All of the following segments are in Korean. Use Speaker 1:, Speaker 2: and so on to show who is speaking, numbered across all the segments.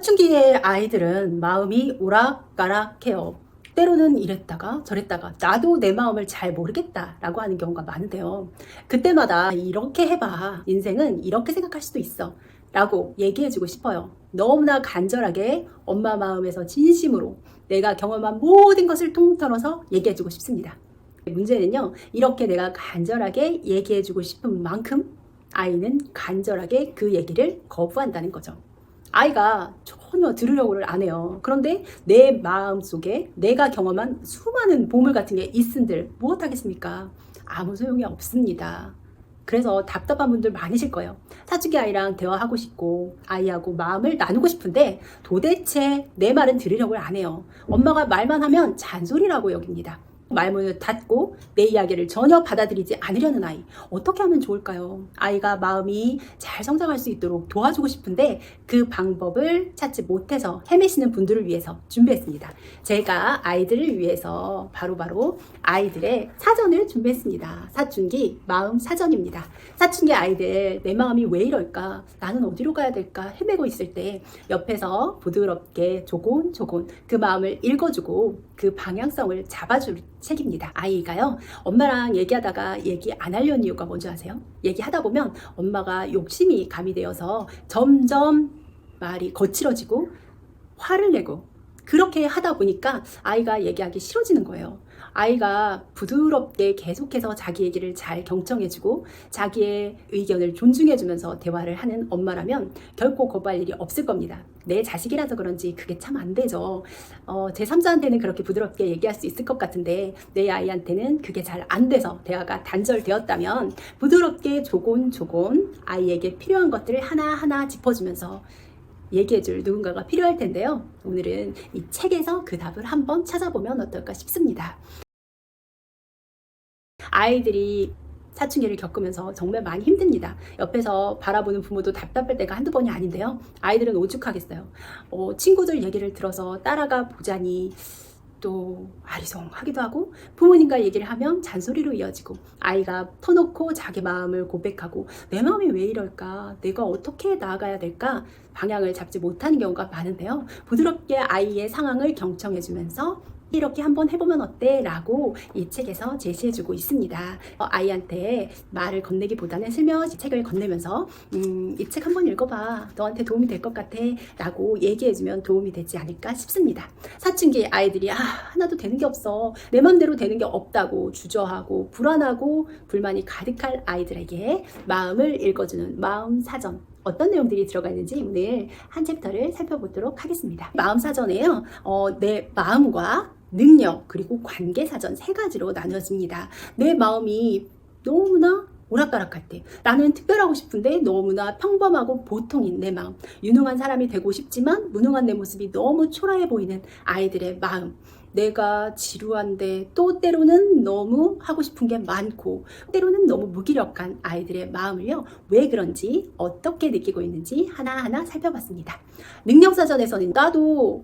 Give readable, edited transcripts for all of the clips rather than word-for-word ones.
Speaker 1: 사춘기의 아이들은 마음이 오락가락해요. 때로는 이랬다가 저랬다가 나도 내 마음을 잘 모르겠다라고 하는 경우가 많은데요. 그때마다 이렇게 해봐. 인생은 이렇게 생각할 수도 있어. 라고 얘기해주고 싶어요. 너무나 간절하게 엄마 마음에서 진심으로 내가 경험한 모든 것을 통틀어서 얘기해주고 싶습니다. 문제는요, 이렇게 내가 간절하게 얘기해주고 싶은 만큼 아이는 간절하게 그 얘기를 거부한다는 거죠. 아이가 전혀 들으려고를 안 해요. 그런데 내 마음속에 내가 경험한 수많은 보물 같은 게 있은들 무엇하겠습니까? 아무 소용이 없습니다. 그래서 답답한 분들 많으실 거예요. 사춘기 아이랑 대화하고 싶고 아이하고 마음을 나누고 싶은데 도대체 내 말은 들으려고 안 해요. 엄마가 말만 하면 잔소리라고 여깁니다. 말문을 닫고 내 이야기를 전혀 받아들이지 않으려는 아이, 어떻게 하면 좋을까요? 아이가 마음이 잘 성장할 수 있도록 도와주고 싶은데 그 방법을 찾지 못해서 헤매시는 분들을 위해서 준비했습니다. 제가 아이들을 위해서 바로바로 아이들의 사전을 준비했습니다. 사춘기 마음 사전입니다. 사춘기 아이들, 내 마음이 왜 이럴까? 나는 어디로 가야 될까? 헤매고 있을 때 옆에서 부드럽게 조곤조곤 그 마음을 읽어주고 그 방향성을 잡아줄 책입니다. 아이가요, 엄마랑 얘기하다가 얘기 안 하려는 이유가 뭔지 아세요? 얘기하다 보면 엄마가 욕심이 가미되어서 점점 말이 거칠어지고 화를 내고 그렇게 하다 보니까 아이가 얘기하기 싫어지는 거예요. 아이가 부드럽게 계속해서 자기 얘기를 잘 경청해주고 자기의 의견을 존중해주면서 대화를 하는 엄마라면 결코 거부할 일이 없을 겁니다. 내 자식이라서 그런지 그게 참 안 되죠. 제 3자한테는 그렇게 부드럽게 얘기할 수 있을 것 같은데 내 아이한테는 그게 잘 안 돼서 대화가 단절되었다면 부드럽게 조곤조곤 아이에게 필요한 것들을 하나하나 짚어주면서 얘기해줄 누군가가 필요할 텐데요. 오늘은 이 책에서 그 답을 한번 찾아보면 어떨까 싶습니다. 아이들이 사춘기를 겪으면서 정말 많이 힘듭니다. 옆에서 바라보는 부모도 답답할 때가 한두 번이 아닌데요. 아이들은 오죽하겠어요. 친구들 얘기를 들어서 따라가 보자니 또 아리송하기도 하고 부모님과 얘기를 하면 잔소리로 이어지고 아이가 터놓고 자기 마음을 고백하고 내 마음이 왜 이럴까? 내가 어떻게 나아가야 될까? 방향을 잡지 못하는 경우가 많은데요. 부드럽게 아이의 상황을 경청해주면서 이렇게 한번 해보면 어때? 라고 이 책에서 제시해주고 있습니다. 아이한테 말을 건네기보다는 슬며시 책을 건네면서 이 책 한번 읽어봐. 너한테 도움이 될 것 같아. 라고 얘기해주면 도움이 되지 않을까 싶습니다. 사춘기 아이들이 하나도 되는 게 없어. 내 맘대로 되는 게 없다고 주저하고 불안하고 불만이 가득할 아이들에게 마음을 읽어주는 마음 사전. 어떤 내용들이 들어가 있는지 오늘 한 챕터를 살펴보도록 하겠습니다. 마음 사전에요. 내 마음과 능력 그리고 관계 사전 세 가지로 나눠집니다. 내 마음이 너무나 오락가락할 때 나는 특별하고 싶은데 너무나 평범하고 보통인 내 마음, 유능한 사람이 되고 싶지만 무능한 내 모습이 너무 초라해 보이는 아이들의 마음, 내가 지루한데 또 때로는 너무 하고 싶은 게 많고 때로는 너무 무기력한 아이들의 마음을요, 왜 그런지 어떻게 느끼고 있는지 하나하나 살펴봤습니다. 능력사전에서는 나도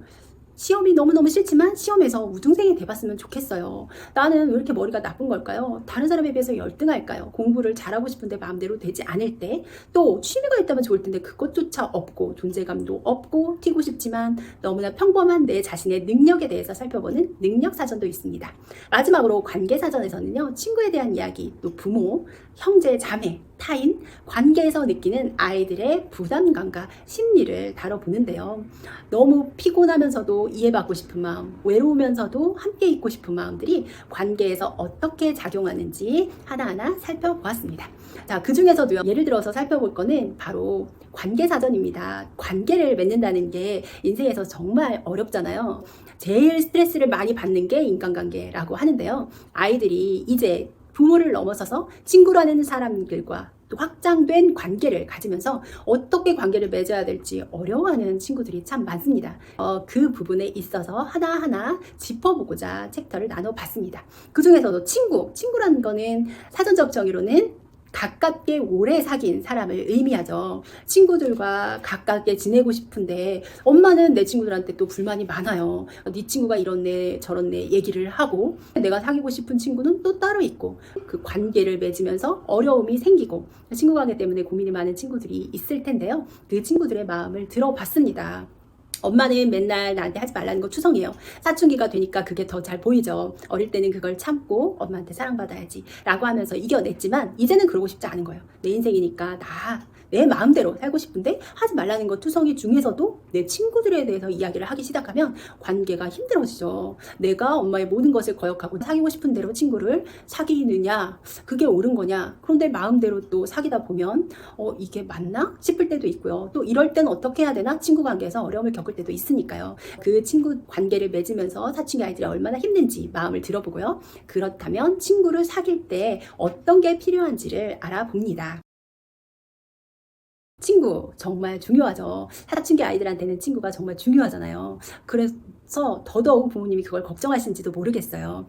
Speaker 1: 시험이 너무너무 싫지만 시험에서 우등생이 돼봤으면 좋겠어요. 나는 왜 이렇게 머리가 나쁜 걸까요? 다른 사람에 비해서 열등할까요? 공부를 잘하고 싶은데 마음대로 되지 않을 때, 또 취미가 있다면 좋을 텐데 그것조차 없고 존재감도 없고 튀고 싶지만 너무나 평범한 내 자신의 능력에 대해서 살펴보는 능력사전도 있습니다. 마지막으로 관계사전에서는요, 친구에 대한 이야기, 또 부모, 형제, 자매, 타인, 관계에서 느끼는 아이들의 부담감과 심리를 다뤄보는데요. 너무 피곤하면서도 이해받고 싶은 마음, 외로우면서도 함께 있고 싶은 마음들이 관계에서 어떻게 작용하는지 하나하나 살펴보았습니다. 자, 그 중에서도요, 예를 들어서 살펴볼 거는 바로 관계사전입니다. 관계를 맺는다는 게 인생에서 정말 어렵잖아요. 제일 스트레스를 많이 받는 게 인간관계라고 하는데요. 아이들이 이제 부모를 넘어서서 친구라는 사람들과 또 확장된 관계를 가지면서 어떻게 관계를 맺어야 될지 어려워하는 친구들이 참 많습니다. 그 부분에 있어서 하나하나 짚어보고자 챕터를 나눠봤습니다. 그 중에서도 친구라는 거는 사전적 정의로는 가깝게 오래 사귄 사람을 의미하죠. 친구들과 가깝게 지내고 싶은데 엄마는 내 친구들한테 또 불만이 많아요. 네 친구가 이렇네 저렇네 얘기를 하고 내가 사귀고 싶은 친구는 또 따로 있고 그 관계를 맺으면서 어려움이 생기고 친구 관계 때문에 고민이 많은 친구들이 있을 텐데요. 그 친구들의 마음을 들어봤습니다. 엄마는 맨날 나한테 하지 말라는 거 투성이에요. 사춘기가 되니까 그게 더 잘 보이죠. 어릴 때는 그걸 참고 엄마한테 사랑받아야지 라고 하면서 이겨냈지만 이제는 그러고 싶지 않은 거예요. 내 인생이니까 내 마음대로 살고 싶은데 하지 말라는 것 투성이 중에서도 내 친구들에 대해서 이야기를 하기 시작하면 관계가 힘들어지죠. 내가 엄마의 모든 것을 거역하고 사귀고 싶은 대로 친구를 사귀느냐, 그게 옳은 거냐. 그런데 마음대로 또 사귀다 보면 이게 맞나 싶을 때도 있고요. 또 이럴 땐 어떻게 해야 되나, 친구 관계에서 어려움을 겪을 때도 있으니까요. 그 친구 관계를 맺으면서 사춘기 아이들이 얼마나 힘든지 마음을 들어보고요. 그렇다면 친구를 사귈 때 어떤 게 필요한지를 알아봅니다. 친구 정말 중요하죠. 사춘기 아이들한테는 친구가 정말 중요하잖아요. 그래서 더더욱 부모님이 그걸 걱정하시는지도 모르겠어요.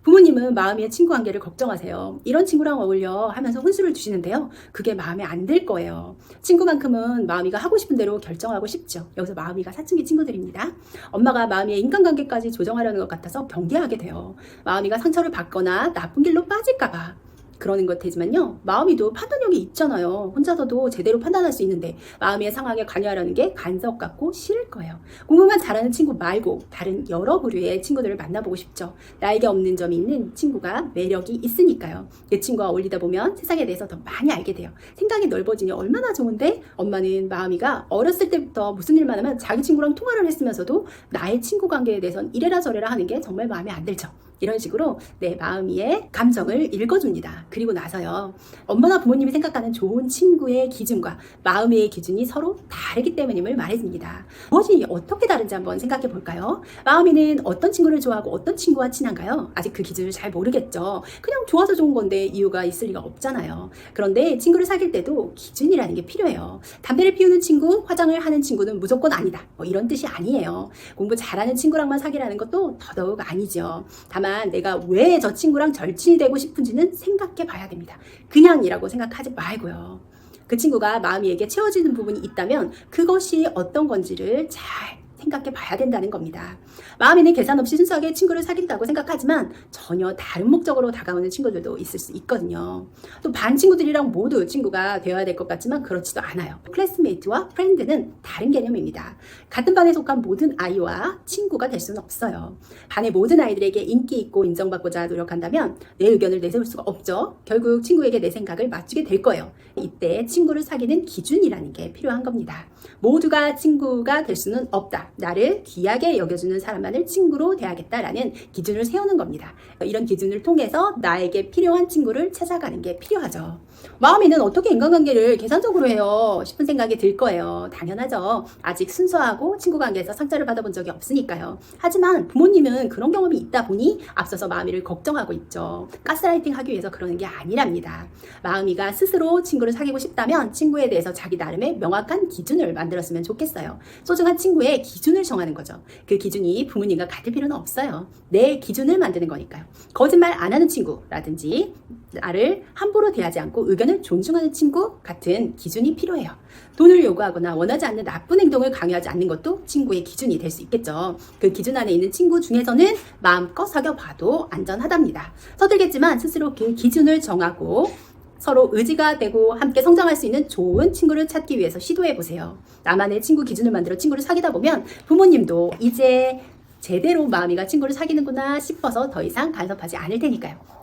Speaker 1: 부모님은 마음의 친구 관계를 걱정하세요. 이런 친구랑 어울려 하면서 훈수를 주시는데요. 그게 마음에 안 들 거예요. 친구만큼은 마음이가 하고 싶은 대로 결정하고 싶죠. 여기서 마음이가 사춘기 친구들입니다. 엄마가 마음이의 인간관계까지 조정하려는 것 같아서 경계하게 돼요. 마음이가 상처를 받거나 나쁜 길로 빠질까봐 그러는 것 되지만요. 마음이도 판단력이 있잖아요. 혼자서도 제대로 판단할 수 있는데 마음의 상황에 관여하려는 게 간섭 같고 싫을 거예요. 공부만 잘하는 친구 말고 다른 여러 부류의 친구들을 만나보고 싶죠. 나에게 없는 점이 있는 친구가 매력이 있으니까요. 그 친구와 어울리다 보면 세상에 대해서 더 많이 알게 돼요. 생각이 넓어지니 얼마나 좋은데, 엄마는 마음이가 어렸을 때부터 무슨 일만 하면 자기 친구랑 통화를 했으면서도 나의 친구 관계에 대해서는 이래라 저래라 하는 게 정말 마음에 안 들죠. 이런 식으로 내 마음의 감정을 읽어줍니다. 그리고 나서요, 엄마나 부모님이 생각하는 좋은 친구의 기준과 마음의 기준이 서로 다르기 때문임을 말해줍니다. 무엇이 어떻게 다른지 한번 생각해 볼까요? 마음이는 어떤 친구를 좋아하고 어떤 친구와 친한가요? 아직 그 기준을 잘 모르겠죠. 그냥 좋아서 좋은 건데 이유가 있을 리가 없잖아요. 그런데 친구를 사귈 때도 기준이라는 게 필요해요. 담배를 피우는 친구, 화장을 하는 친구는 무조건 아니다, 이런 뜻이 아니에요. 공부 잘하는 친구랑만 사귀라는 것도 더더욱 아니죠. 다만 내가 왜 저 친구랑 절친이 되고 싶은지는 생각해 봐야 됩니다. 그냥이라고 생각하지 말고요. 그 친구가 마음이에게 채워지는 부분이 있다면 그것이 어떤 건지를 잘 생각해 봐야 된다는 겁니다. 마음에는 계산 없이 순수하게 친구를 사귄다고 생각하지만 전혀 다른 목적으로 다가오는 친구들도 있을 수 있거든요. 또 반 친구들이랑 모두 친구가 되어야 될 것 같지만 그렇지도 않아요. 클래스메이트와 프렌드는 다른 개념입니다. 같은 반에 속한 모든 아이와 친구가 될 수는 없어요. 반의 모든 아이들에게 인기 있고 인정받고자 노력한다면 내 의견을 내세울 수가 없죠. 결국 친구에게 내 생각을 맞추게 될 거예요. 이때 친구를 사귀는 기준이라는 게 필요한 겁니다. 모두가 친구가 될 수는 없다. 나를 귀하게 여겨주는 사람만을 친구로 대하겠다라는 기준을 세우는 겁니다. 이런 기준을 통해서 나에게 필요한 친구를 찾아가는 게 필요하죠. 마음에는 어떻게 인간관계를 계산적으로 해요 싶은 생각이 들 거예요. 당연하죠. 아직 순수하고 친구 관계에서 상처를 받아본 적이 없으니까요. 하지만 부모님은 그런 경험이 있다 보니 앞서서 마음이를 걱정하고 있죠. 가스라이팅 하기 위해서 그러는 게 아니랍니다. 마음이가 스스로 친구를 사귀고 싶다면 친구에 대해서 자기 나름의 명확한 기준을 만들었으면 좋겠어요. 소중한 친구의 기준을 정하는 거죠. 그 기준이 부모님과 같을 필요는 없어요. 내 기준을 만드는 거니까요. 거짓말 안 하는 친구라든지 나를 함부로 대하지 않고 의견을 존중하는 친구 같은 기준이 필요해요. 돈을 요구하거나 원하지 않는 나쁜 행동을 강요하지 않는 것도 친구의 기준이 될 수 있겠죠. 그 기준 안에 있는 친구 중에서는 마음껏 사귀어봐도 안전하답니다. 서툴겠지만 스스로 그 기준을 정하고 서로 의지가 되고 함께 성장할 수 있는 좋은 친구를 찾기 위해서 시도해보세요. 나만의 친구 기준을 만들어 친구를 사귀다 보면 부모님도 이제 제대로 마음이가 친구를 사귀는구나 싶어서 더 이상 간섭하지 않을 테니까요.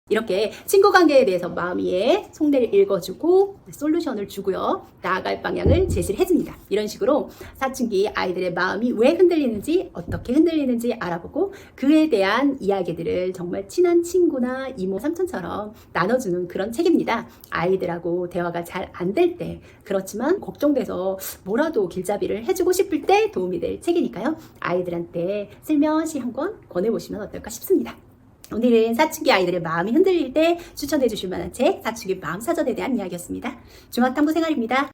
Speaker 1: 이렇게 친구 관계에 대해서 마음이의 속내를 읽어주고 솔루션을 주고요. 나아갈 방향을 제시를 해줍니다. 이런 식으로 사춘기 아이들의 마음이 왜 흔들리는지, 어떻게 흔들리는지 알아보고 그에 대한 이야기들을 정말 친한 친구나 이모, 삼촌처럼 나눠주는 그런 책입니다. 아이들하고 대화가 잘 안 될 때, 그렇지만 걱정돼서 뭐라도 길잡이를 해주고 싶을 때 도움이 될 책이니까요. 아이들한테 슬며시 한 권 권해보시면 어떨까 싶습니다. 오늘은 사춘기 아이들의 마음이 흔들릴 때 추천해 주실 만한 책, 사춘기 마음사전에 대한 이야기였습니다. 중학탐구 생활입니다.